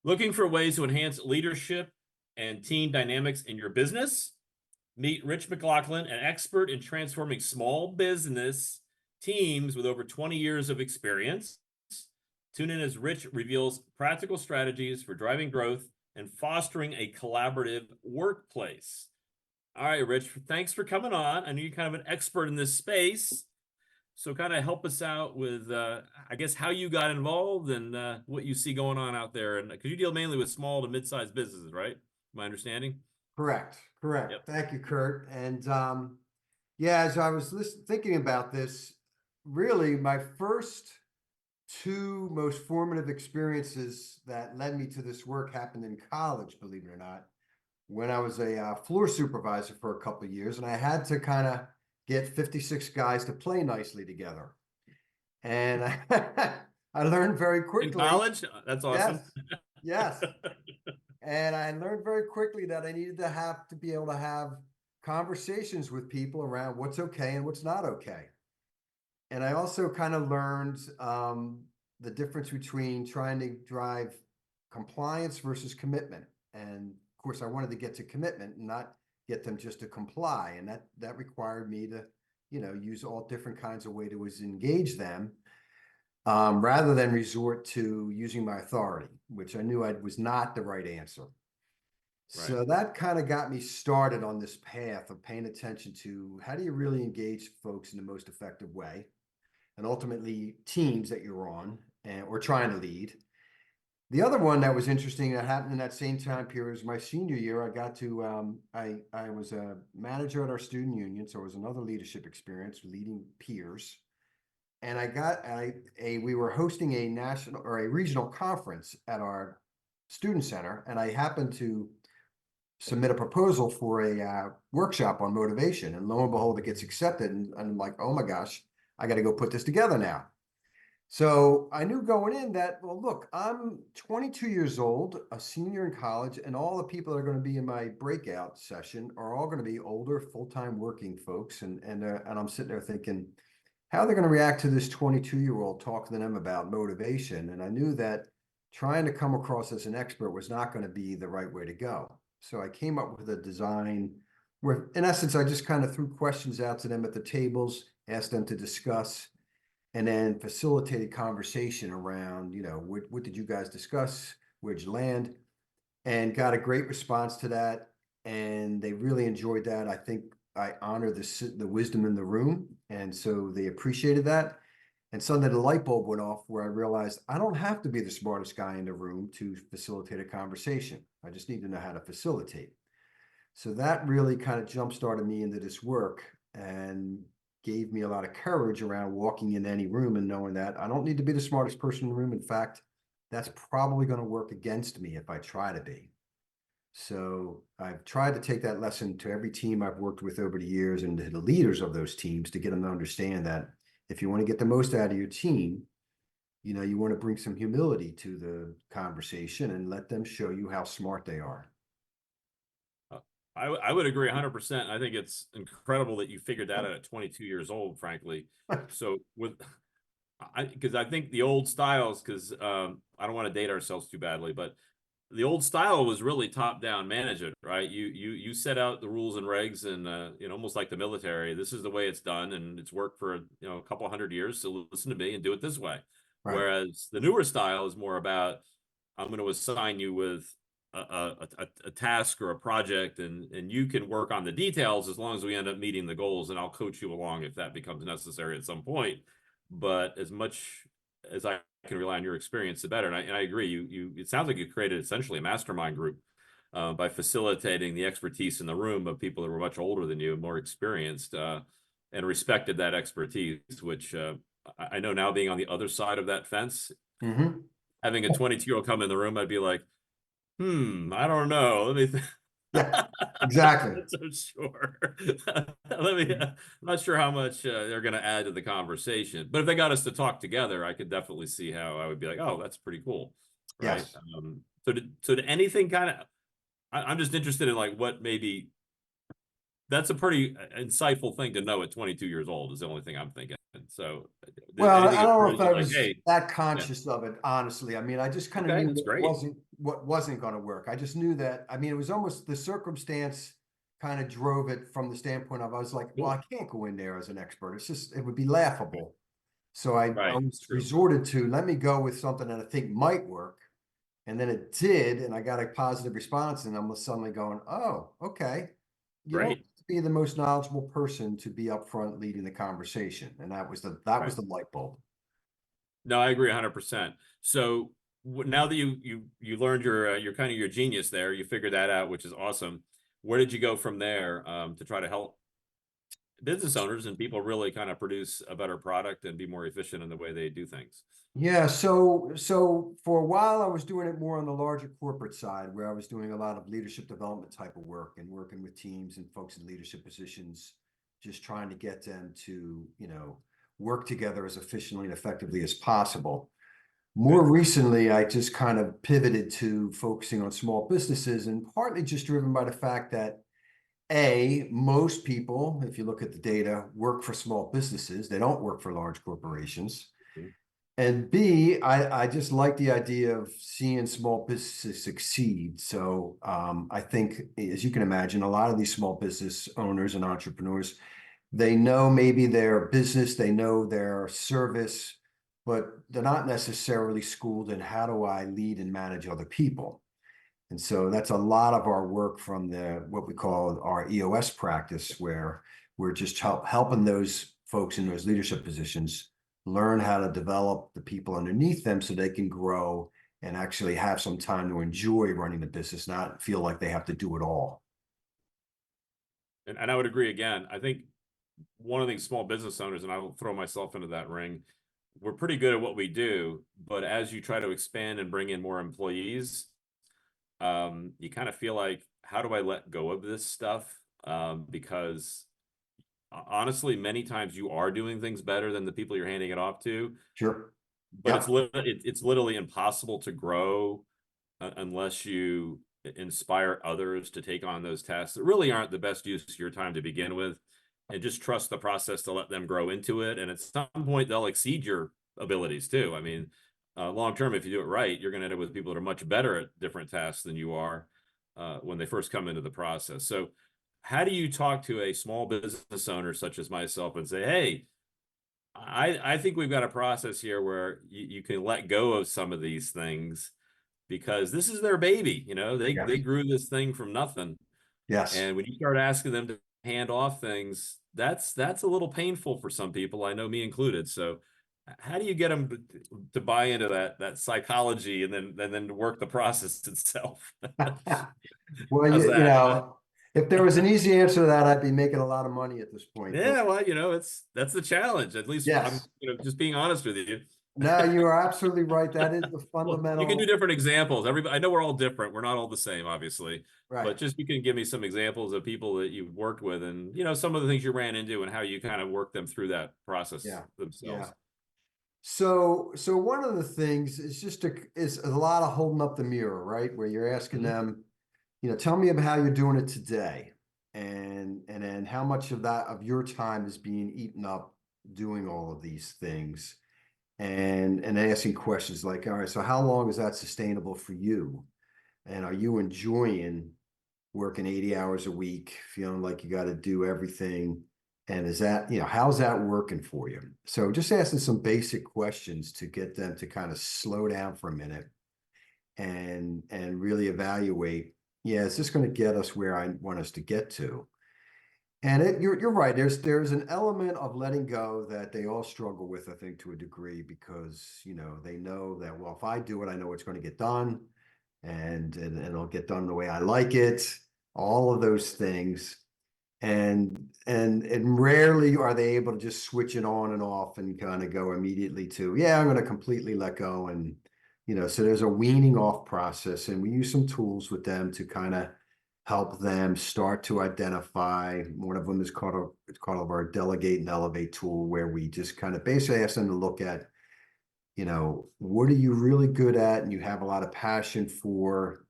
Looking for ways to enhance leadership and team dynamics in your business? Meet Rich McLaughlin, an expert in transforming small business teams with over 20 years of experience. Tune in as Rich reveals practical strategies for driving growth and fostering a collaborative workplace. All right, Rich, thanks for coming on. I know you're kind of an expert in this space. So kind of help us out with, I guess, how you got involved and what you see going on out there. And because you deal mainly with small to mid-sized businesses, right? My understanding? Correct. Yep. Thank you, Kurt. And yeah, as I was thinking about this, really my first two most formative experiences that led me to this work happened in college, believe it or not, when I was a floor supervisor for a couple of years, and I had to kind of get 56 guys to play nicely together. And I learned very quickly. In college? That's awesome. Yes. And I learned very quickly that I needed to be able to have conversations with people around what's okay and what's not okay. And I also kind of learned the difference between trying to drive compliance versus commitment. And of course, I wanted to get to commitment and not get them just to comply. And that required me to, use all different kinds of ways to engage them. Rather than resort to using my authority, which I knew was not the right answer. Right. So that kind of got me started on this path of paying attention to how do you really engage folks in the most effective way, and ultimately teams that you're on or trying to lead. The other one that was interesting that happened in that same time period was my senior year. I got to, I was a manager at our student union, so it was another leadership experience, leading peers. And we were hosting a national or a regional conference at our student center. And I happened to submit a proposal for a workshop on motivation. And lo and behold, it gets accepted. And I'm like, oh my gosh, I got to go put this together now. So I knew going in that, well, look, I'm 22 years old, a senior in college, and all the people that are going to be in my breakout session are all going to be older, full-time working folks. And I'm sitting there thinking, how they're going to react to this 22-year-old talking to them about motivation. And I knew that trying to come across as an expert was not going to be the right way to go. So I came up with a design where, in essence, I just kind of threw questions out to them at the tables, asked them to discuss, and then facilitated conversation around, what did you guys discuss? Where'd you land? And got a great response to that. And they really enjoyed that. I think I honor the wisdom in the room. And so they appreciated that. And suddenly the light bulb went off where I realized I don't have to be the smartest guy in the room to facilitate a conversation. I just need to know how to facilitate. So that really kind of jump-started me into this work and gave me a lot of courage around walking in any room and knowing that I don't need to be the smartest person in the room. In fact, that's probably going to work against me if I try to be. So I've tried to take that lesson to every team I've worked with over the years and to the leaders of those teams to get them to understand that if you want to get the most out of your team, you want to bring some humility to the conversation and let them show you how smart they are. I would agree 100%. I think it's incredible that you figured that out at 22 years old, frankly. So because I think the old styles, because I don't want to date ourselves too badly, but the old style was really top-down management, right? You set out the rules and regs, and almost like the military. This is the way it's done, and it's worked for a couple hundred years. So listen to me and do it this way. Right. Whereas the newer style is more about, I'm going to assign you with a task or a project, and you can work on the details as long as we end up meeting the goals, and I'll coach you along if that becomes necessary at some point. But as much as I can rely on your experience, the better. And I agree. It sounds like you created essentially a mastermind group by facilitating the expertise in the room of people that were much older than you, more experienced, and respected that expertise, which I know now, being on the other side of that fence, having a 22-year-old come in the room, I'd be like, I don't know. Let me think. Yeah, exactly. So sure. I'm not sure how much they're going to add to the conversation, but if they got us to talk together, I could definitely see how I would be like, oh, that's pretty cool. Right. Yes. So did anything kind of, I'm just interested in like what maybe that's a pretty insightful thing to know at 22 years old is the only thing I'm thinking. So Well, anything I don't know if occurs, I you're like, was hey, that yeah, conscious of it, honestly. I mean, I just kind of okay, knew that's great. what wasn't going to work. I just knew that. I mean, it was almost the circumstance kind of drove it from the standpoint of I was like, well, I Cool. can't go in there as an expert. It's just it would be laughable. So I Right. was True. resorted to let me go with something that I think might work. And then it did, and I got a positive response, and I'm suddenly going, oh, okay. You don't Great. have to be the most knowledgeable person to be up front leading the conversation. And that was Right. the light bulb. No, I agree 100%. So now that you learned your kind of your genius there, you figured that out, which is awesome. Where did you go from there to try to help business owners and people really kind of produce a better product and be more efficient in the way they do things? Yeah, so for a while I was doing it more on the larger corporate side where I was doing a lot of leadership development type of work and working with teams and folks in leadership positions, just trying to get them to, work together as efficiently and effectively as possible. Okay. More recently, I just kind of pivoted to focusing on small businesses and partly just driven by the fact that most people, if you look at the data, work for small businesses. They don't work for large corporations. Mhm. And B, I just like the idea of seeing small businesses succeed. So I think, as you can imagine, a lot of these small business owners and entrepreneurs, they know maybe their business, they know their service, but they're not necessarily schooled in how do I lead and manage other people. And so that's a lot of our work from the what we call our EOS practice, where we're just helping those folks in those leadership positions learn how to develop the people underneath them so they can grow and actually have some time to enjoy running the business, not feel like they have to do it all. And I would agree again. I think one of these small business owners, and I will throw myself into that ring, we're pretty good at what we do, but as you try to expand and bring in more employees, you kind of feel like, how do I let go of this stuff? Because honestly, many times you are doing things better than the people you're handing it off to, Sure. but Yep. it's literally impossible to grow unless you inspire others to take on those tasks that really aren't the best use of your time to begin with, and just trust the process to let them grow into it. And at some point, they'll exceed your abilities too. I mean, long term, if you do it right, you're going to end up with people that are much better at different tasks than you are when they first come into the process. So, how do you talk to a small business owner such as myself and say, hey, I think we've got a process here where you can let go of some of these things because this is their baby. They Yes. grew this thing from nothing, Yes. and when you start asking them to hand off things, that's a little painful for some people. I know, me included. So, how do you get them to buy into that psychology and then to work the process itself? Well, How's that? if there was an easy answer to that, I'd be making a lot of money at this point. But Yeah, well, that's the challenge. At least I'm, yes, just being honest with you. no, you are absolutely right. That is the Well, you can do fundamental, different examples. Everybody, I know we're all different. We're not all the same, obviously, right? but just you can give me some examples of people that you've worked with, and some of the things you ran into, and how you kind of work them through that process Yeah, yeah. themselves. So one of the things is is a lot of holding up the mirror, right? Where you're asking Mhm. them, tell me about how you're doing it today, and then how much of that of your time is being eaten up doing all of these things, and asking questions like, all right, so how long is that sustainable for you? And are you enjoying working 80 hours a week, feeling like you got to do everything? And is that, how's that working for you? So just asking some basic questions to get them to kind of slow down for a minute and really evaluate, yeah, is this going to get us where I want us to get to? And you're right. There's an element of letting go that they all struggle with, I think, to a degree, because they know that, well, if I do it, I know it's going to get done, and it'll get done the way I like it. All of those things, and rarely are they able to just switch it on and off and kind of go immediately to, yeah, I'm going to completely let go. And so there's a weaning off process, and we use some tools with them to kind of help them start to identify. One of them is it's called our delegate and elevate tool, where we just kind of basically ask them to look at, what are you really good at and you have a lot of passion for,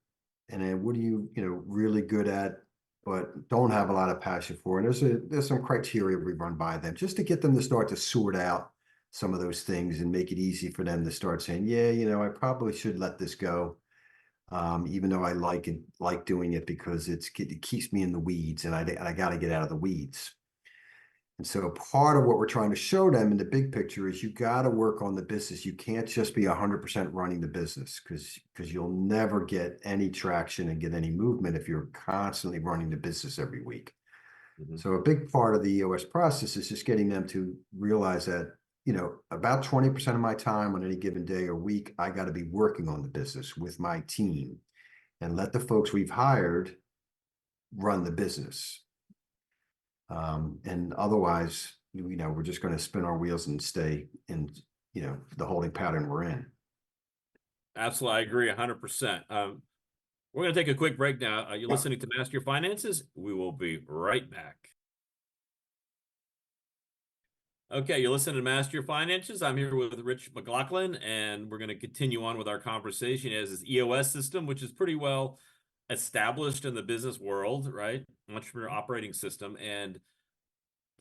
and then what are you, really good at but don't have a lot of passion for it. There's some criteria we run by them just to get them to start to sort out some of those things and make it easy for them to start saying, yeah, I probably should let this go. Even though I like doing it because it keeps me in the weeds, and I got to get out of the weeds. And so part of what we're trying to show them in the big picture is you got to work on the business. You can't just be 100% running the business because you'll never get any traction and get any movement if you're constantly running the business every week. Mhm. So a big part of the EOS process is just getting them to realize that, about 20% of my time on any given day or week, I got to be working on the business with my team and let the folks we've hired run the business. And otherwise, we're just going to spin our wheels and stay in, the holding pattern we're in. Absolutely, I agree 100%. We're going to take a quick break now. Are you Yeah. listening to Master Your Finances? We will be right back. Okay, you're listening to Master Your Finances. I'm here with Rich McLaughlin, and we're going to continue on with our conversation as this EOS system, which is pretty well established in the business world, right? Entrepreneur operating system. And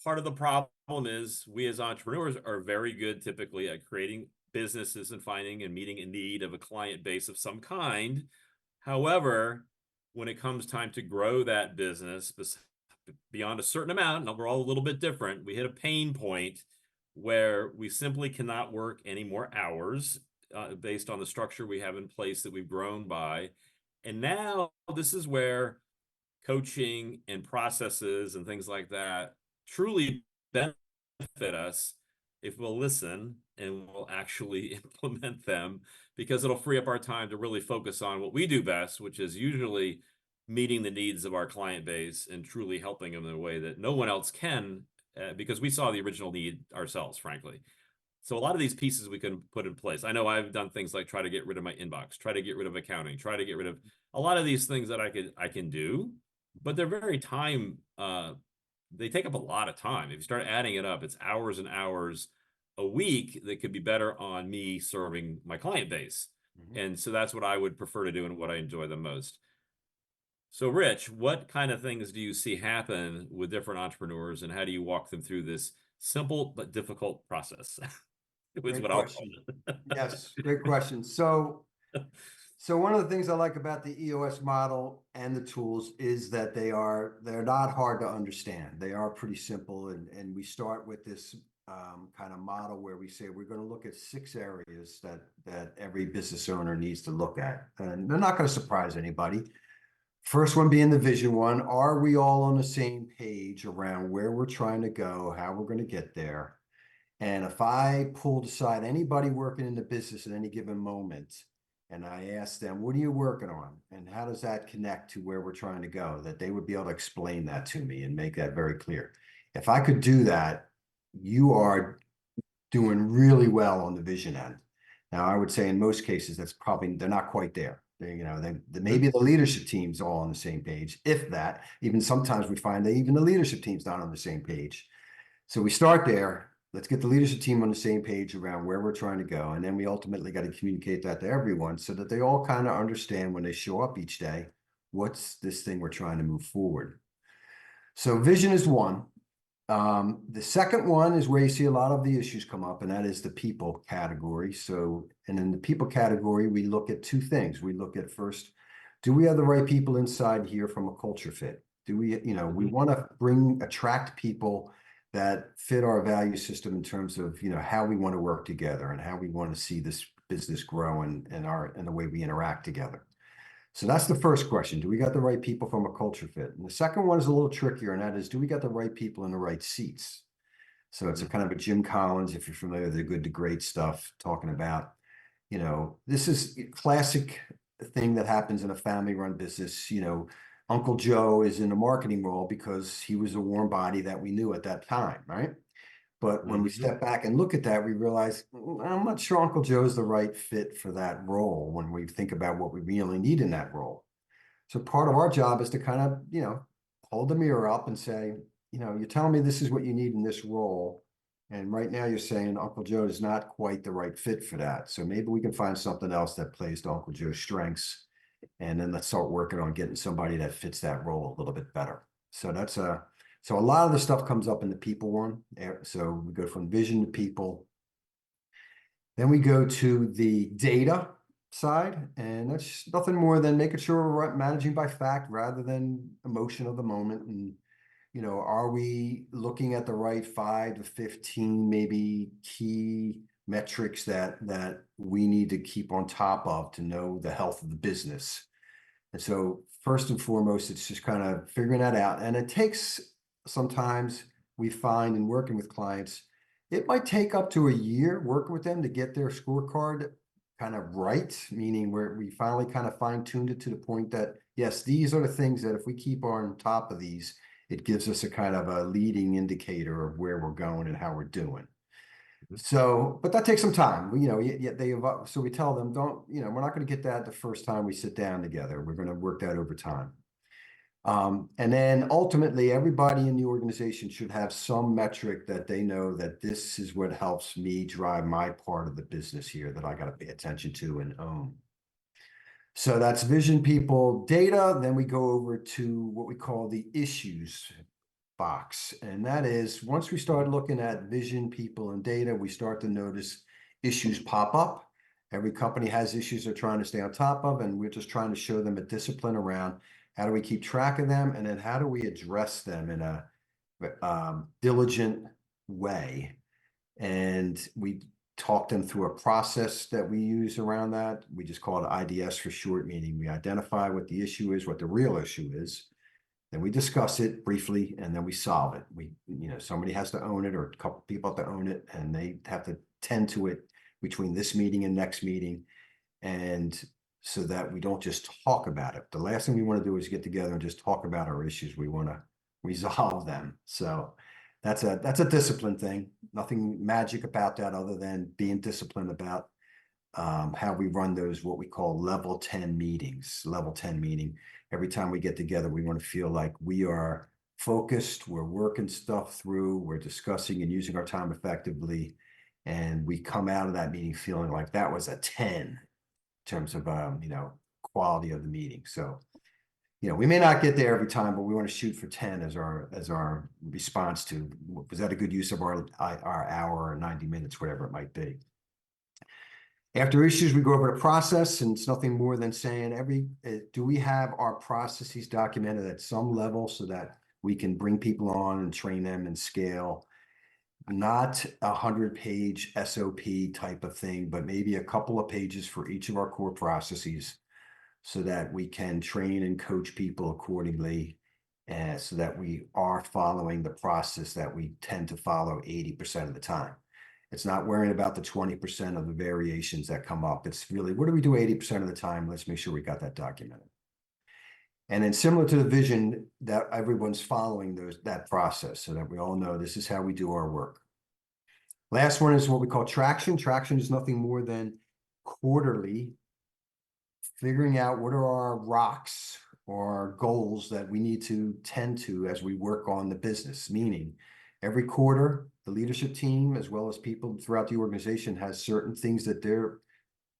part of the problem is we as entrepreneurs are very good typically at creating businesses and finding and meeting a need of a client base of some kind. However, when it comes time to grow that business beyond a certain amount, and we're all a little bit different, we hit a pain point where we simply cannot work any more hours based on the structure we have in place that we've grown by. And now this is where coaching and processes and things like that truly benefit us if we'll listen and we'll actually implement them, because it'll free up our time to really focus on what we do best, which is usually meeting the needs of our client base and truly helping them in a way that no one else can, because we saw the original need ourselves, frankly. So a lot of these pieces we can put in place. I know I've done things like try to get rid of my inbox, try to get rid of accounting, try to get rid of a lot of these things that I can do, but they're very they take up a lot of time. If you start adding it up, it's hours and hours a week that could be better on me serving my client base. Mm-hmm. And so that's what I would prefer to do and what I enjoy the most. So Rich, what kind of things do you see happen with different entrepreneurs, and how do you walk them through this simple but difficult process? Is Great what I'll call question. it. Yes, great question. So one of the things I like about the EOS model and the tools is that they're not hard to understand. They are pretty simple, and we start with this kind of model where we say we're going to look at 6 areas that every business owner needs to look at, and they're not going to surprise anybody. First one being the vision one. Are we all on the same page around where we're trying to go, how we're going to get there? And if I pulled aside anybody working in the business at any given moment, and I asked them, what are you working on? And how does that connect to where we're trying to go? That they would be able to explain that to me and make that very clear. If I could do that, you are doing really well on the vision end. Now, I would say in most cases, they're not quite there. Maybe the leadership team's all on the same page, if that. Even sometimes we find that even the leadership team's not on the same page. So we start there. Let's get the leadership team on the same page around where we're trying to go. And then we ultimately got to communicate that to everyone so that they all kind of understand when they show up each day, what's this thing we're trying to move forward. So vision is one. The second one is where you see a lot of the issues come up, and that is the people category. And in the people category, we look at 2 things. We look at first, do we have the right people inside here from a culture fit? Do we, we want to attract people that fit our value system in terms of, how we want to work together and how we want to see this business grow and the way we interact together. So that's the first question. Do we got the right people from a culture fit? And the second one is a little trickier, and that is, do we got the right people in the right seats? So it's a kind of a Jim Collins, if you're familiar with the Good to Great stuff, talking about, this is a classic thing that happens in a family-run business. Uncle Joe is in a marketing role because he was a warm body that we knew at that time, right? But when we step back and look at that, we realize, I'm not sure Uncle Joe's the right fit for that role when we think about what we really need in that role. So part of our job is to kind of, hold the mirror up and say, you're telling me this is what you need in this role. And right now you're saying Uncle Joe is not quite the right fit for that. So maybe we can find something else that plays to Uncle Joe's strengths And then let's start working on getting somebody that fits that role a little bit better. So so a lot of the stuff comes up in the people one. So we go from vision to people. Then we go to the data side, and that's nothing more than making sure we're managing by fact rather than emotion of the moment. And, are we looking at the right 5 to 15 maybe key metrics that we need to keep on top of to know the health of the business? And so first and foremost, it's just kind of figuring that out. And it takes sometimes we find in working with clients, it might take up to a year working with them to get their scorecard kind of right, meaning where we finally kind of fine-tuned it to the point that, yes, these are the things that if we keep on top of these, it gives us a kind of a leading indicator of where we're going and how we're doing. So, but that takes some time. Yet they evolve. So we tell them, don't, we're not going to get that the first time we sit down together. We're going to work that over time. And then ultimately, everybody in the organization should have some metric that they know that this is what helps me drive my part of the business here that I got to pay attention to and own. So that's vision, people, data. Then we go over to what we call the issues box. And that is once we start looking at vision, people, and data, we start to notice issues pop up. Every company has issues they're trying to stay on top of, and we're just trying to show them a discipline around how do we keep track of them, and then how do we address them in a diligent way. And we talk them through a process that we use around that. We just call it IDS for short, meaning we identify what the issue is, what the real issue is. Then we discuss it briefly, and then we solve it. Somebody has to own it, or a couple people have to own it, and they have to tend to it between this meeting and next meeting. And so that we don't just talk about it. The last thing we want to do is get together and just talk about our issues. We want to resolve them. So that's a discipline thing. Nothing magic about that other than being disciplined about how we run those, what we call level 10 meetings. Level 10 meeting. Every time we get together, we want to feel like we are focused, we're working stuff through, we're discussing and using our time effectively. And we come out of that meeting feeling like that was a 10 in terms of, quality of the meeting. So, we may not get there every time, but we want to shoot for 10 as our response to, was that a good use of our hour or 90 minutes, whatever it might be. After issues, we go over the process, and it's nothing more than saying do we have our processes documented at some level so that we can bring people on and train them and scale, not 100-page SOP type of thing, but maybe a couple of pages for each of our core processes so that we can train and coach people accordingly, and so that we are following the process that we tend to follow 80% of the time. It's not worrying about the 20% of the variations that come up. It's really, what do we do 80% of the time? Let's make sure we got that documented. And then similar to the vision, that everyone's following that process so that we all know this is how we do our work. Last one is what we call traction. Traction is nothing more than quarterly figuring out what are our rocks or goals that we need to tend to as we work on the business, meaning every quarter, the leadership team, as well as people throughout the organization, has certain things that they're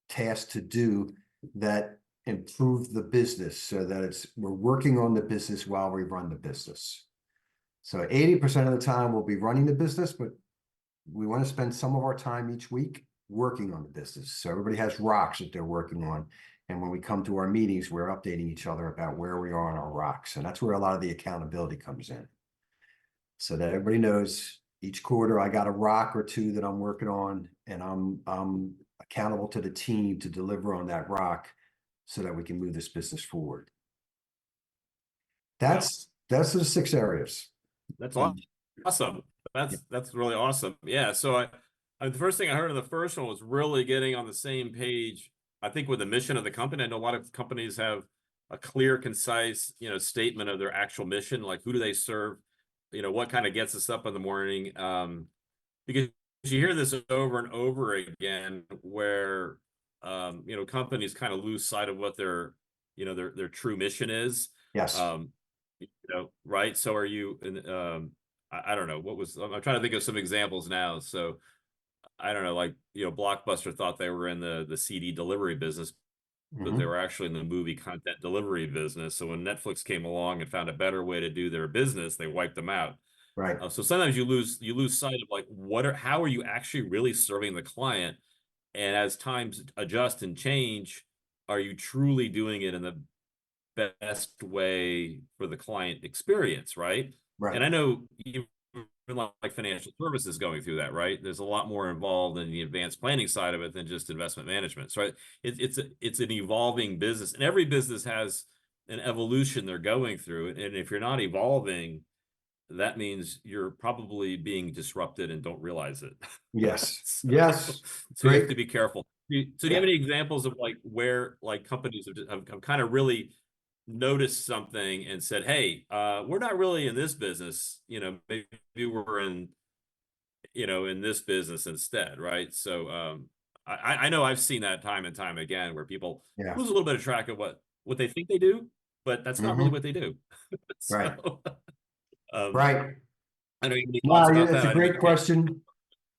tasked to do that improve the business so that we're working on the business while we run the business. So 80% of the time we'll be running the business, but we want to spend some of our time each week working on the business. So everybody has rocks that they're working on. And when we come to our meetings, we're updating each other about where we are on our rocks. And that's where a lot of the accountability comes in. So that everybody knows each quarter I got a rock or two that I'm working on, and I'm accountable to the team to deliver on that rock so that we can move this business forward. That's the 6 areas. That's awesome. That's really awesome. Yeah. So the first thing I heard in the first one was really getting on the same page, I think, with the mission of the company. I know a lot of companies have a clear, concise, statement of their actual mission, like who do they serve, what kind of gets us up in the morning. Because you hear this over and over again where, companies kind of lose sight of what their true mission is. Yes. Right. So are you, I don't know, I'm trying to think of some examples now. So I don't know, like, Blockbuster thought they were in the CD delivery business, but they Hmm. were actually in the movie content delivery business. So when Netflix came along and found a better way to do their business, they wiped them out. Right. So sometimes you lose sight of like how are you actually really serving the client, and as times adjust and change, are you truly doing it in the best way for the client experience, right? Right. And I know even like financial services going through that, right? There's a lot more involved in the advanced planning side of it than just investment management. So it's an evolving business, and every business has an evolution they're going through. And if you're not evolving, that means you're probably being disrupted and don't realize it. Yes. so, Yes. so you have Great. to be careful. So do you have Yeah. any examples of like where like companies have kind of really noticed something and said, "Hey, we're not really in this business. Maybe we're in this business instead," right? So, I know I've seen that time and time again where people Yeah. lose a little bit of track of what they think they do, but that's not really Hmm. what they do. Right. So, um, Right. I know you have any thoughts No, about it's that. a I didn't mean great to get question.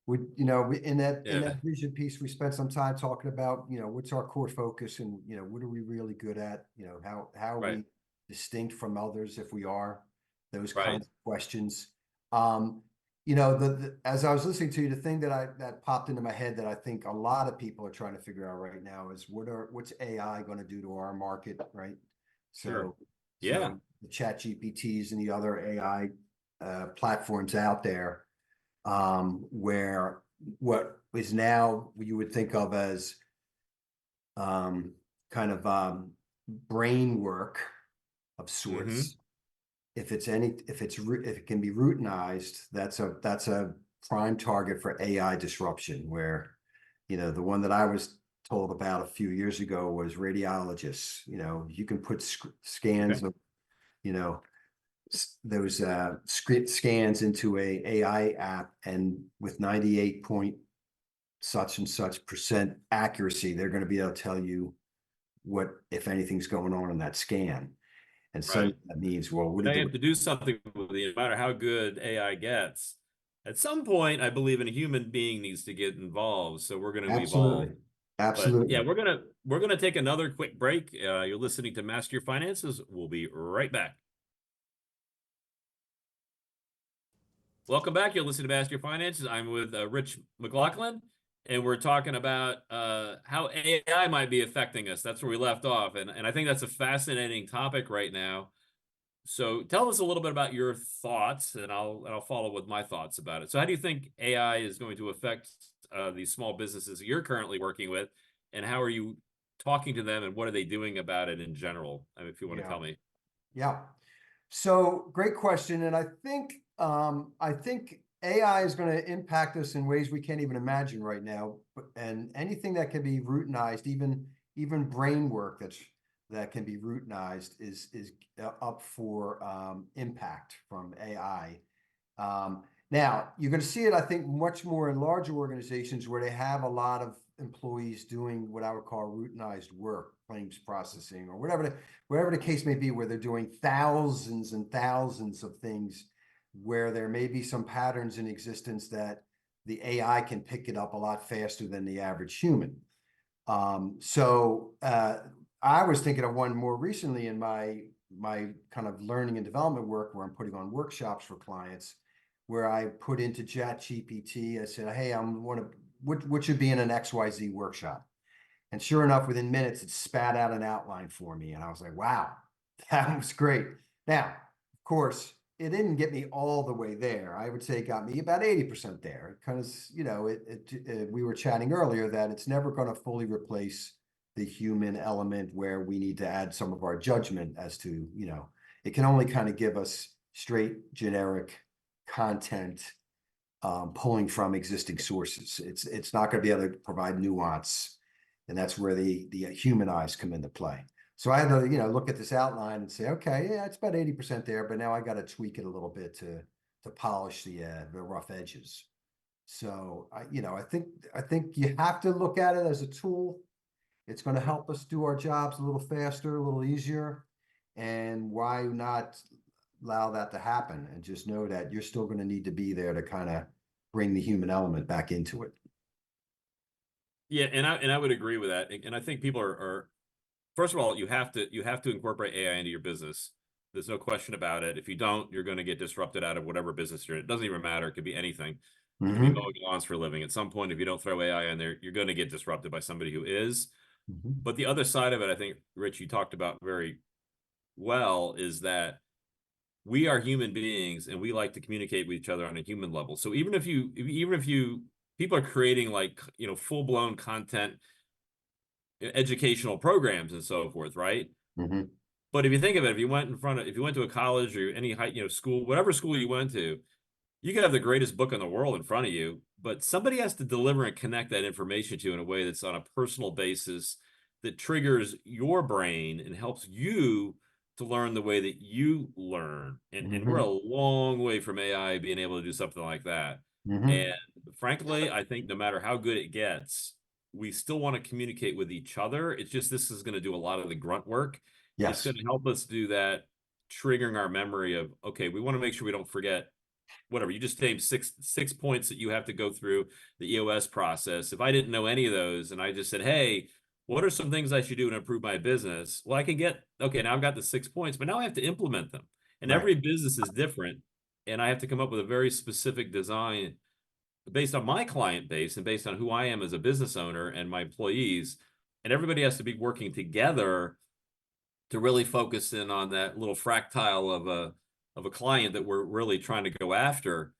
In yeah, that vision piece, we spent some time talking about, what's our core focus and, what are we really good at? How are right, we distinct from others if we are? Those right, kinds of questions. Um, as I was listening to you, the thing that popped into my head that I think a lot of people are trying to figure out right now is what's AI going to do to our market, right? sure, So, yeah, the chat GPTs and the other AI platforms out there, where what is now you would think of as um, kind of brain work of mm-hmm, sorts. If it can be routinized, that's a prime target for AI disruption. Where, the one that I was told about a few years ago was radiologists. You can put okay, scans of, you know those script scans into a AI app, and with 98 point such and such percent accuracy, they're going to be able to tell you what, if anything's going on in that scan. And so right. that means, well, what But are now you you doing? have to do something with it, no matter how good AI gets. At some point, I believe a human being needs to get involved. So we're going to evolve. Absolutely. But yeah, Absolutely. we're gonna take another quick break. You're listening to Master Your Finances. We'll be right back. Welcome back. You're listening to Master Your Finances. I'm with Rich McLaughlin, and we're talking about how AI might be affecting us. That's where we left off, and I think that's a fascinating topic right now. So tell us a little bit about your thoughts, and I'll follow with my thoughts about it. So how do you think AI is going to affect these small businesses you're currently working with, and how are you talking to them, and what are they doing about it in general? I mean, if you want to Yeah. tell me. Yeah. So great question. And I think AI is going to impact us in ways we can't even imagine right now. And anything that can be routinized, even brain work that can be routinized is up for impact from AI. Now you're going to see it, I think, much more in larger organizations where they have a lot of employees doing what I would call routinized work, claims processing, or whatever the case may be, where they're doing thousands and thousands of things, where there may be some patterns in existence that the AI can pick it up a lot faster than the average human. I was thinking of one more recently in my kind of learning and development work, where I'm putting on workshops for clients, where I put into Chat GPT. I said, "Hey, what should be in an XYZ workshop?" And sure enough, within minutes, it spat out an outline for me. And I was like, wow, that was great. Now, of course, it didn't get me all the way there. I would say it got me about 80% there, because, we were chatting earlier that it's never going to fully replace the human element, where we need to add some of our judgment as to, it can only kind of give us straight generic content, pulling from existing sources. It's not going to be able to provide nuance, and that's where the human eyes come into play. So I had to, look at this outline and say, okay, yeah, it's about 80% there, but now I got to tweak it a little bit to polish the rough edges. So I think you have to look at it as a tool. It's going to help us do our jobs a little faster, a little easier, and why not allow that to happen, and just know that you're still going to need to be there to kind of bring the human element back into it. Yeah, and I would agree with that, and I think people are first of all, you have to incorporate AI into your business. There's no question about it. If you don't, you're going to get disrupted out of whatever business you're in. It doesn't even matter. It could be anything. You could be Hmm. mowing lawns for a living. At some point, if you don't throw AI in there, you're going to get disrupted by somebody who is. Hmm. But the other side of it, I think, Rich, you talked about very well, is that we are human beings and we like to communicate with each other on a human level. So even if people are creating like, full-blown content, educational programs and so forth, right? Hmm. But if you think of it, if you went to a college or any high, school, whatever school you went to, you could have the greatest book in the world in front of you, but somebody has to deliver and connect that information to you in a way that's on a personal basis that triggers your brain and helps you to learn the way that you learn. And we're a Hmm. long way from AI being able to do something like that. And Hmm. frankly, I think no matter how good it gets, we still want to communicate with each other. It's just this is going to do a lot of the grunt work. It's Yes. going to help us do that, triggering our memory of, okay, we want to make sure we don't forget whatever you just named six points that you have to go through the EOS process. If I didn't know any of those and I just said, hey, what are some things I should do to improve my business? Well, I can get, okay, now I've got the 6 points, but now I have to implement them. And Right. every business is different. And I have to come up with a very specific design based on my client base and based on who I am as a business owner and my employees. And everybody has to be working together to really focus in on that little fractile of a client that we're really trying to go after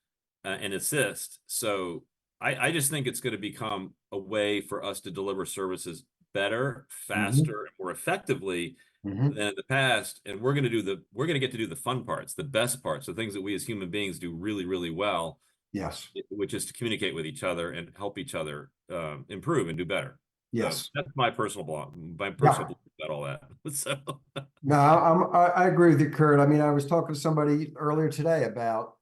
and assist. So I just think it's going to become a way for us to deliver services better, Hmm. faster, and more effectively Hmm. than in the past. And we're going to get to do the fun parts, the best parts, the things that we as human beings do really, really well, Yes. which is to communicate with each other and help each other improve and do better. So Yes. that's my personal Yeah. belief about all that. So No, I agree with you, Kurt. I mean, I was talking to somebody earlier today about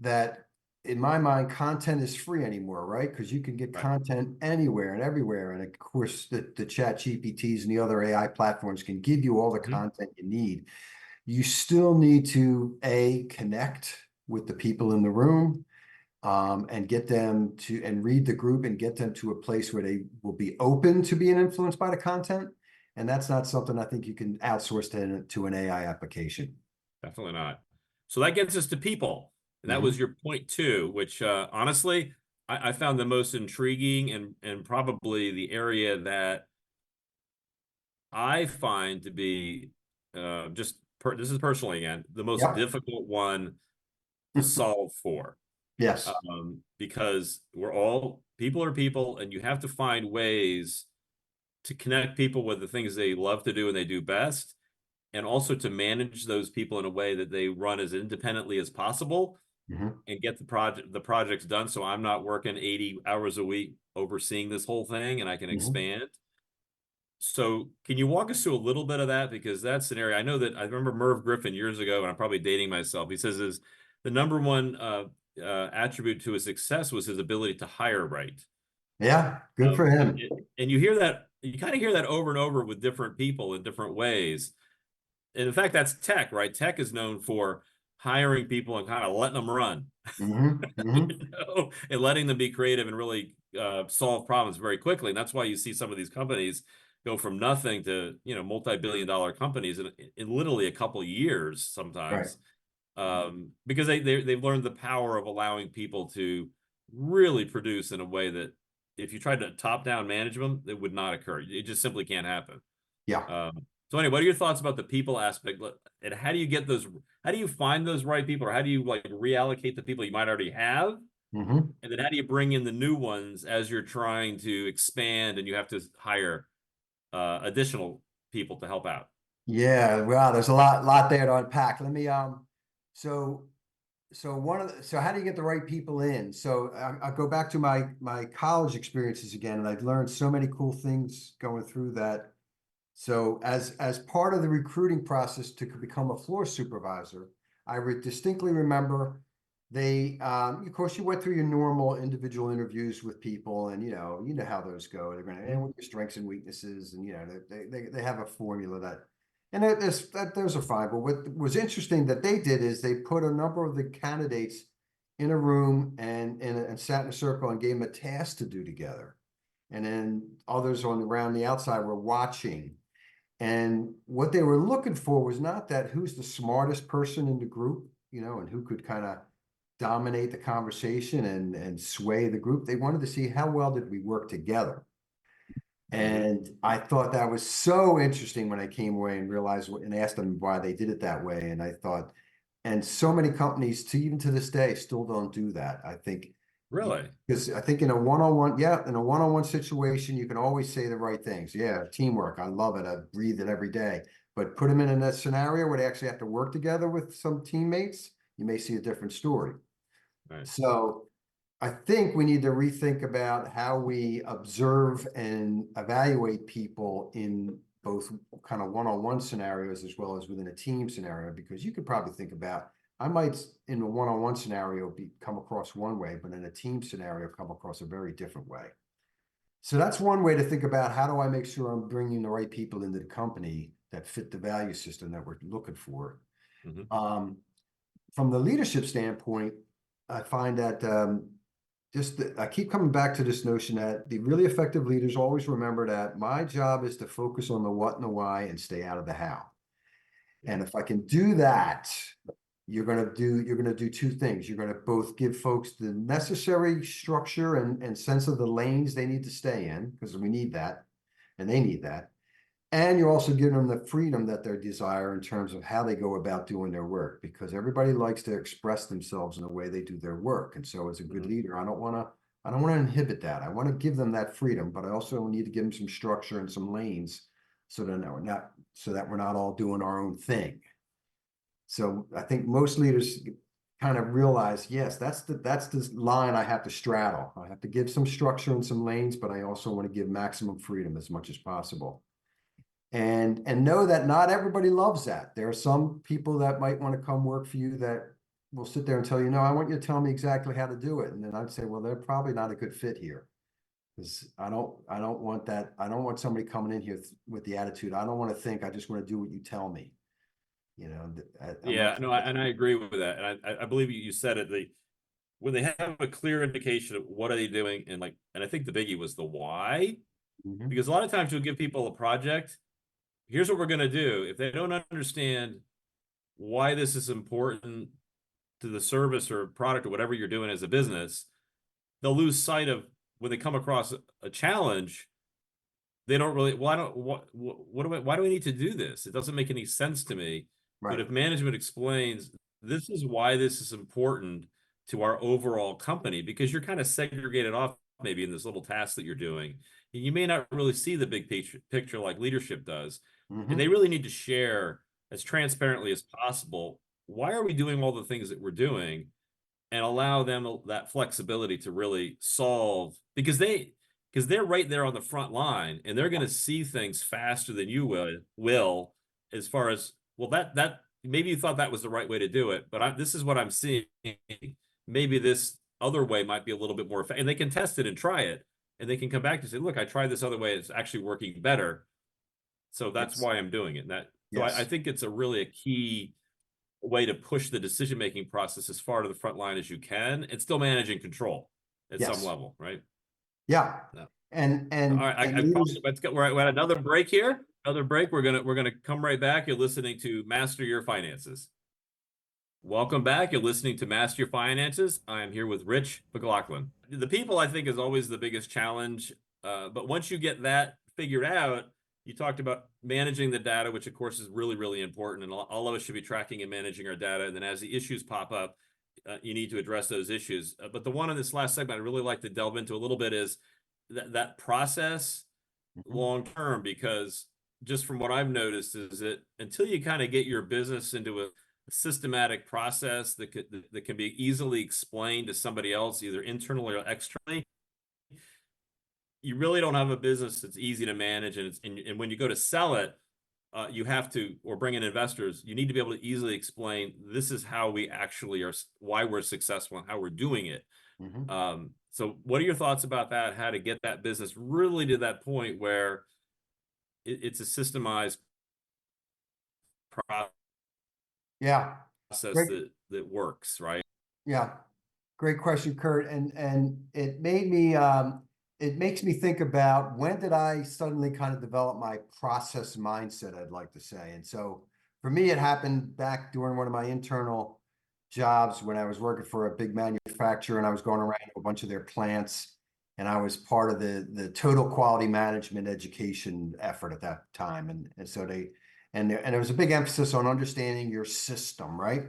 that in my mind, content is free anymore, right? Because you can get right. content anywhere and everywhere. And of course, the chat GPTs and the other AI platforms can give you all the Mhm. content you need. You still need to, A, connect with the people in the room, and get them to, and read the group and get them to a place where they will be open to being influenced by the content. And that's not something I think you can outsource to an AI application. Definitely not. So that gets us to people. And that was Hmm. your point two, which honestly, I found the most intriguing and probably the area that I find to be this is personally again, the most Yep. difficult one to solve for. Yes. Because people are people, and you have to find ways to connect people with the things they love to do and they do best, and also to manage those people in a way that they run as independently as possible Hmm. and get the projects done. So I'm not working 80 hours a week overseeing this whole thing and I can Hmm. expand. So can you walk us through a little bit of that? Because that scenario, I know that I remember Merv Griffin years ago, and I'm probably dating myself. He says is the number one attribute to his success was his ability to hire right. Yeah. Good for And, him. and you hear that, you kind of hear that over and over with different people in different ways. And in fact, that's tech, right? Tech is known for hiring people and kind of letting them run, Hmm. Hmm. and letting them be creative and really solve problems very quickly. And that's why you see some of these companies go from nothing to, multi-billion-dollar companies in literally a couple of years Right. sometimes, because they've learned the power of allowing people to really produce in a way that if you tried to top-down manage them, it would not occur. It just simply can't happen. Yeah. So anyway, what are your thoughts about the people aspect? And how do you get those? How do you find those right people, or how do you like reallocate the people you might already have? Hmm. And then how do you bring in the new ones as you're trying to expand and you have to hire additional people to help out? Yeah. Well, there's a lot there to unpack. Let me, so so how do you get the right people in? So I'll go back to my college experiences again, and I've learned so many cool things going through that. So as part of the recruiting process to become a floor supervisor, distinctly remember of course, you went through your normal individual interviews with people, and you know how those go. They're going to, and Mhm. what your strengths and weaknesses, and they have a formula that, and those are fine. But what was interesting that they did is they put a number of the candidates in a room and sat in a circle and gave them a task to do together, and then others on around the outside were watching. And what they were looking for was not that who's the smartest person in the group, and who could kind of dominate the conversation and sway the group. They wanted to see how well did we work together. And I thought that was so interesting when I came away and realized and asked them why they did it that way. And I thought, and so many companies, even to this day, still don't do that. I think Really? because I think in a one-on-one, yeah, in a one-on-one situation, you can always say the right things. Yeah, teamwork, I love it. I breathe it every day. But put them in a scenario where they actually have to work together with some teammates, you may see a different story. Right. So I think we need to rethink about how we observe and evaluate people in both kind of one-on-one scenarios as well as within a team scenario, because you could probably think about, I might in a one-on-one scenario come across one way, but in a team scenario come across a very different way. So that's one way to think about, how do I make sure I'm bringing the right people into the company that fit the value system that we're looking for. From the leadership standpoint, I find that I keep coming back to this notion that the really effective leaders always remember that my job is to focus on the what and the why and stay out of the how. And if I can do that, you're going to do two things. You're going to both give folks the necessary structure and sense of the lanes they need to stay in, because we need that and they need that. And you're also giving them the freedom that they desire in terms of how they go about doing their work, because everybody likes to express themselves in the way they do their work. And so as a good leader, I don't want to inhibit that. I want to give them that freedom, but I also need to give them some structure and some lanes so that we're not all doing our own thing. So I think most leaders kind of realize, yes, that's the line I have to straddle. I have to give some structure and some lanes, but I also want to give maximum freedom as much as possible. And know that not everybody loves that. There are some people that might want to come work for you that will sit there and tell you, no, I want you to tell me exactly how to do it. And then I'd say, well, they're probably not a good fit here. Because I don't want that. I don't want somebody coming in here with the attitude, I don't want to think, I just want to do what you tell me. Yeah, no, and I agree with that. And I believe you said it. When they have a clear indication of what are they doing, and I think the biggie was the why, because a lot of times you'll give people a project. Here's what we're going to do. If they don't understand why this is important to the service or product or whatever you're doing as a business, they'll lose sight of when they come across a challenge. They don't really, why do we need to do this? It doesn't make any sense to me. Right. But if management explains, this is why this is important to our overall company, because you're kind of segregated off maybe in this little task that you're doing. And you may not really see the big picture like leadership does. And they really need to share as transparently as possible, why are we doing all the things that we're doing, and allow them that flexibility to really solve, because they're right there on the front line, and they're going to see things faster than you will as far as, well, that maybe you thought that was the right way to do it, but this is what I'm seeing. Maybe this other way might be a little bit more effective, and they can test it and try it, and they can come back and say, look, I tried this other way, it's actually working better. So that's why I'm doing it. So I think it's a key way to push the decision-making process as far to the front line as you can, and still managing control at some level, right? Yeah. And all right, we're at another break here. Another break. We're gonna come right back. You're listening to Master Your Finances. Welcome back. You're listening to Master Your Finances. I am here with Rich McLaughlin. The people, I think, is always the biggest challenge. But once you get that figured out, you talked about managing the data, which of course is really, really important. And all of us should be tracking and managing our data. And then as the issues pop up, you need to address those issues. But the one in this last segment I'd really like to delve into a little bit is that process long term, because just from what I've noticed is that until you kind of get your business into a systematic process that can be easily explained to somebody else, either internally or externally, you really don't have a business that's easy to manage. And when you go to sell it, you have to, or bring in investors, you need to be able to easily explain, this is how we actually are, why we're successful and how we're doing it. So what are your thoughts about that? How to get that business really to that point where it's a systemized process that works, right? Yeah. Great question, Kurt. And it made me it makes me think about when did I suddenly kind of develop my process mindset, I'd like to say. And so for me, it happened back during one of my internal jobs when I was working for a big manufacturer and I was going around to a bunch of their plants. And I was part of the total quality management education effort at that time. And so and there was a big emphasis on understanding your system, right?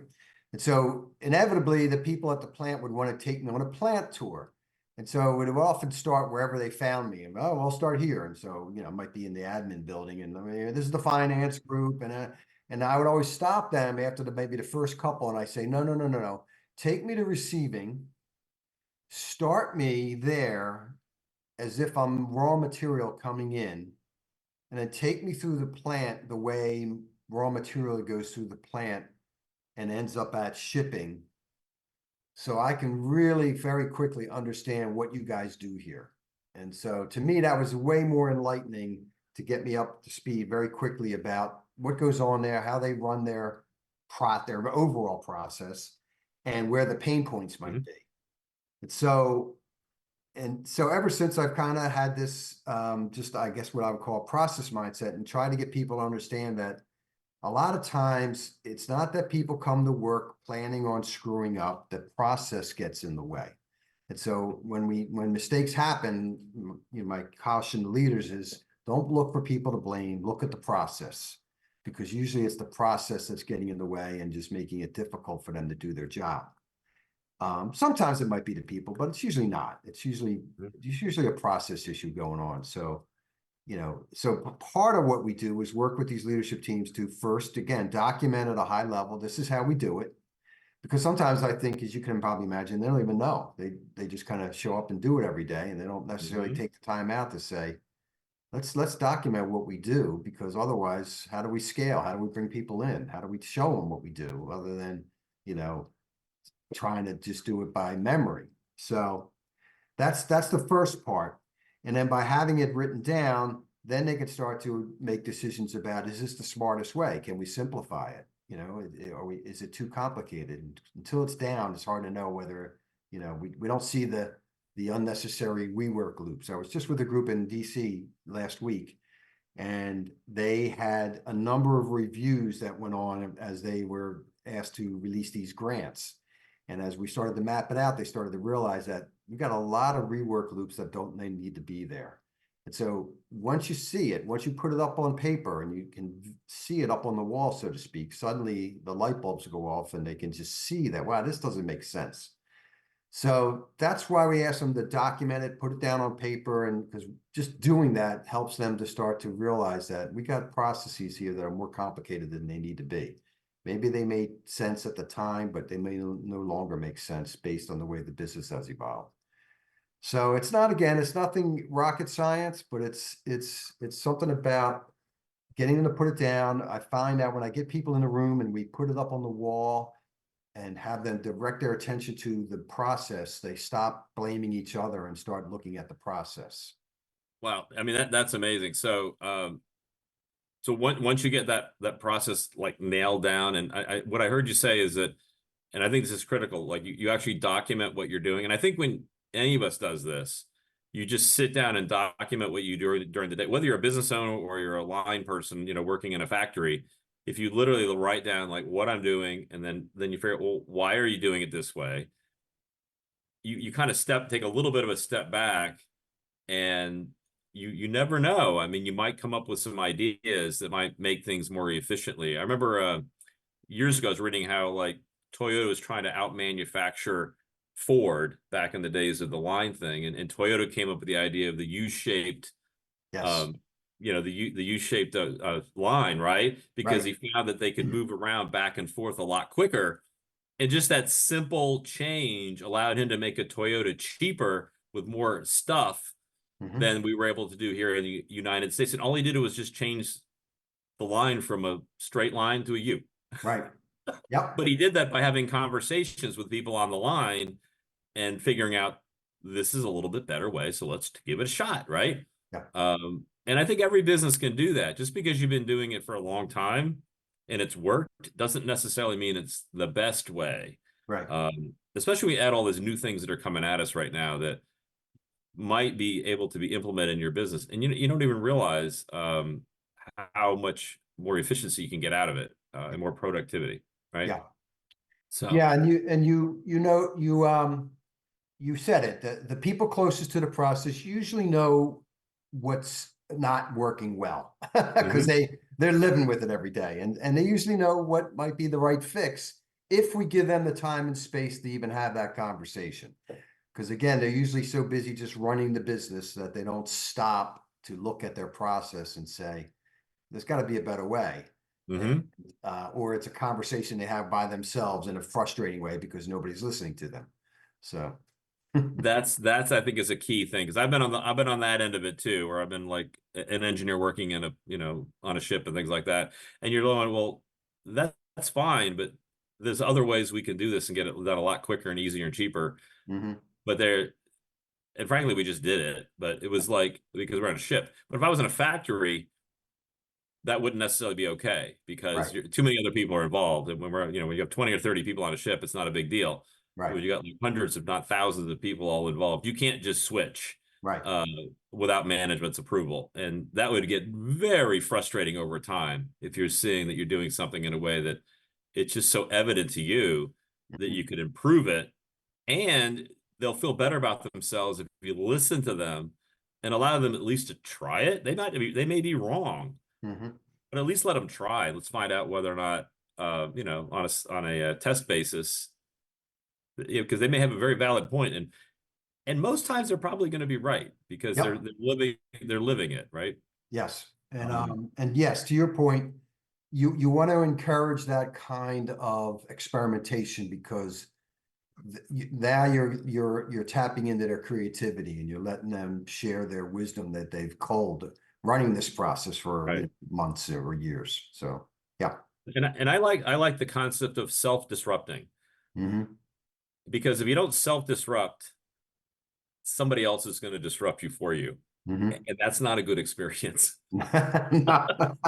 And so inevitably the people at the plant would want to take me on a plant tour. And so it would often start wherever they found me. And, oh, I'll start here. And so, it might be in the admin building. And I mean, this is the finance group. And I would always stop them after maybe the first couple. And I say, no, no, no, no, no. Take me to receiving. Start me there as if I'm raw material coming in. And then take me through the plant the way raw material goes through the plant and ends up at shipping. So I can really very quickly understand what you guys do here. And so to me, that was way more enlightening to get me up to speed very quickly about what goes on there, how they run their overall process, and where the pain points might be. And so ever since I've kind of had this, just I guess what I would call process mindset, and try to get people to understand that a lot of times it's not that people come to work planning on screwing up, the process gets in the way. And so when mistakes happen, my caution to leaders is don't look for people to blame, look at the process, because usually it's the process that's getting in the way and just making it difficult for them to do their job. Sometimes it might be the people, but it's usually not. It's usually a process issue going on. So so part of what we do is work with these leadership teams to first, again, document at a high level. This is how we do it. Because sometimes I think, as you can probably imagine, they don't even know. They just kind of show up and do it every day, and they don't necessarily take the time out to say, let's document what we do, because otherwise, how do we scale? How do we bring people in? How do we show them what we do other than, trying to just do it by memory? So that's the first part. And then by having it written down, then they can start to make decisions about, is this the smartest way? Can we simplify it? Is it too complicated? Until it's down, it's hard to know whether, we don't see the unnecessary rework loops. I was just with a group in DC last week, and they had a number of reviews that went on as they were asked to release these grants. And as we started to map it out, they started to realize that we got a lot of rework loops that don't need to be there. And so once you see it, once you put it up on paper and you can see it up on the wall, so to speak, suddenly the light bulbs go off and they can just see that, wow, this doesn't make sense. So that's why we ask them to document it, put it down on paper, and because just doing that helps them to start to realize that we got processes here that are more complicated than they need to be. Maybe they made sense at the time, but they may no longer make sense based on the way the business has evolved. So it's nothing rocket science, but it's something about getting them to put it down. I find that when I get people in the room and we put it up on the wall and have them direct their attention to the process, they stop blaming each other and start looking at the process. Wow. I mean, that's amazing. So, so once you get that process like nailed down, and what I heard you say is that, and I think this is critical, like you actually document what you're doing. And I think when any of us does this, you just sit down and document what you do during the day, whether you're a business owner or you're a line person, working in a factory. If you literally write down like what I'm doing, and then you figure out, well, why are you doing it this way? You kind of take a little bit of a step back, and you never know. I mean, you might come up with some ideas that might make things more efficiently. I remember years ago, I was reading how like Toyota was trying to out-manufacture Ford back in the days of the line thing, and Toyota came up with the idea of the U-shaped, Yes. the U-shaped line, right? Because Right. he found that they could move around back and forth a lot quicker, and just that simple change allowed him to make a Toyota cheaper with more stuff than we were able to do here in the United States. And all he did was just change the line from a straight line to a U. Right. Yep. But he did that by having conversations with people on the line and figuring out this is a little bit better way, so let's give it a shot, right? Yeah. And I think every business can do that. Just because you've been doing it for a long time and it's worked doesn't necessarily mean it's the best way. Right. Especially when we add all these new things that are coming at us right now that might be able to be implemented in your business, and you don't even realize how much more efficiency you can get out of it, and more productivity, right? Yeah. So Yeah, and you said it. The people closest to the process usually know what's not working well because mhm. they're living with it every day, and they usually know what might be the right fix if we give them the time and space to even have that conversation. Because again, they're usually so busy just running the business that they don't stop to look at their process and say, there's got to be a better way. And, Mhm. or it's a conversation they have by themselves in a frustrating way because nobody's listening to them. So That's I think is a key thing, because I've been on that end of it too, where I've been like an engineer working in a, on a ship and things like that, and you're going, well, that's fine, but there's other ways we can do this and get it done a lot quicker and easier and cheaper. mhm. But there, and frankly, we just did it, but it was like, because we're on a ship. But if I was in a factory, that wouldn't necessarily be okay, because Right, too many other people are involved. And when you have 20 or 30 people on a ship, it's not a big deal. But right, when you got like hundreds, if not thousands of people all involved, you can't just switch right. uh, without management's approval. And that would get very frustrating over time if you're seeing that you're doing something in a way that it's just so evident to you that Mhm, you could improve it, and they'll feel better about themselves if you listen to them and allow them at least to try it. They may be wrong, mhm. but at least let them try. Let's find out whether or not, on a test basis, because they may have a very valid point, and most times they're probably going to be right, because Yep. they're living it, right? Yes. Um, And yes, to your point, you want to encourage that kind of experimentation because now you're tapping into their creativity and you're letting them share their wisdom that they've culled running this process for right. months or years. So yeah. And I like the concept of self-disrupting, Hmm. because if you don't self-disrupt, somebody else is going to disrupt you for you. Hmm. And that's not a good experience. No.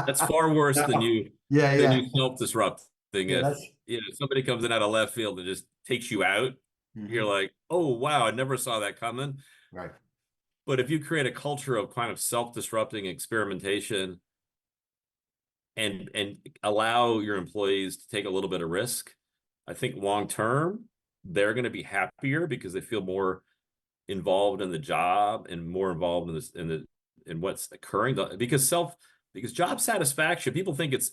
That's far worse than No. you Yeah, than yeah. you self-disrupting. Yeah, If that's somebody comes in out of left field and just takes you out, you're hmm. like, oh wow, I never saw that coming. Right. But if you create a culture of kind of self-disrupting experimentation, and allow your employees to take a little bit of risk, I think long term they're going to be happier because they feel more involved in the job and more involved in this in what's occurring. Because job satisfaction, people think it's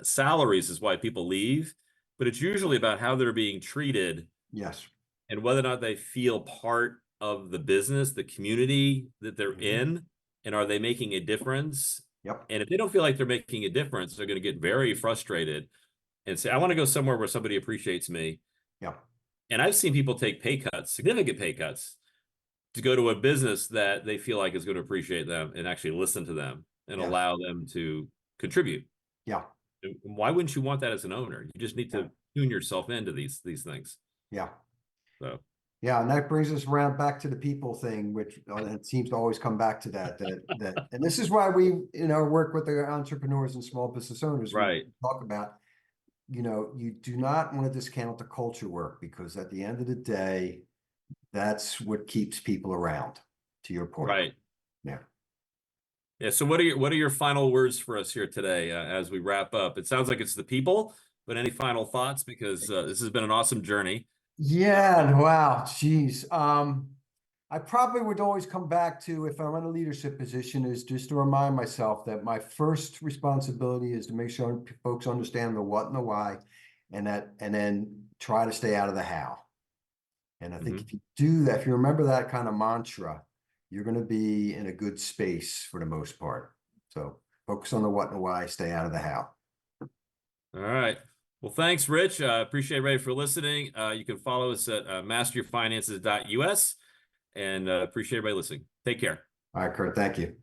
salaries is why people leave, but it's usually about how they're being treated Yes. and whether or not they feel part of the business, the community that they're Hmm. in, and are they making a difference? Yep. And if they don't feel like they're making a difference, they're going to get very frustrated and say, I want to go somewhere where somebody appreciates me. Yep. And I've seen people take pay cuts, significant pay cuts, to go to a business that they feel like is going to appreciate them and actually listen to them and Yes. allow them to contribute. Yeah. And why wouldn't you want that as an owner? You just need Yeah. to tune yourself into these things. Yeah. So Yeah, and that brings us around back to the people thing, which it seems to always come back to and this is why we, work with the entrepreneurs and small business owners. We right. talk about, you do not want to discount the culture work because at the end of the day, that's what keeps people around, to your point. Right. Yeah. Yeah. So what are your final words for us here today, as we wrap up? It sounds like it's the people, but any final thoughts? Because this has been an awesome journey. Yeah, wow, geez. I probably would always come back to if I'm in a leadership position is just to remind myself that my first responsibility is to make sure folks understand the what and the why, and then try to stay out of the how. And I think Mhm. if you do that, if you remember that kind of mantra, you're going to be in a good space for the most part. So focus on the what and the why, stay out of the how. All right. Well, thanks, Rich. Appreciate everybody for listening. You can follow us at masteryourfinances.us, and appreciate everybody listening. Take care. All right, Kurt, thank you.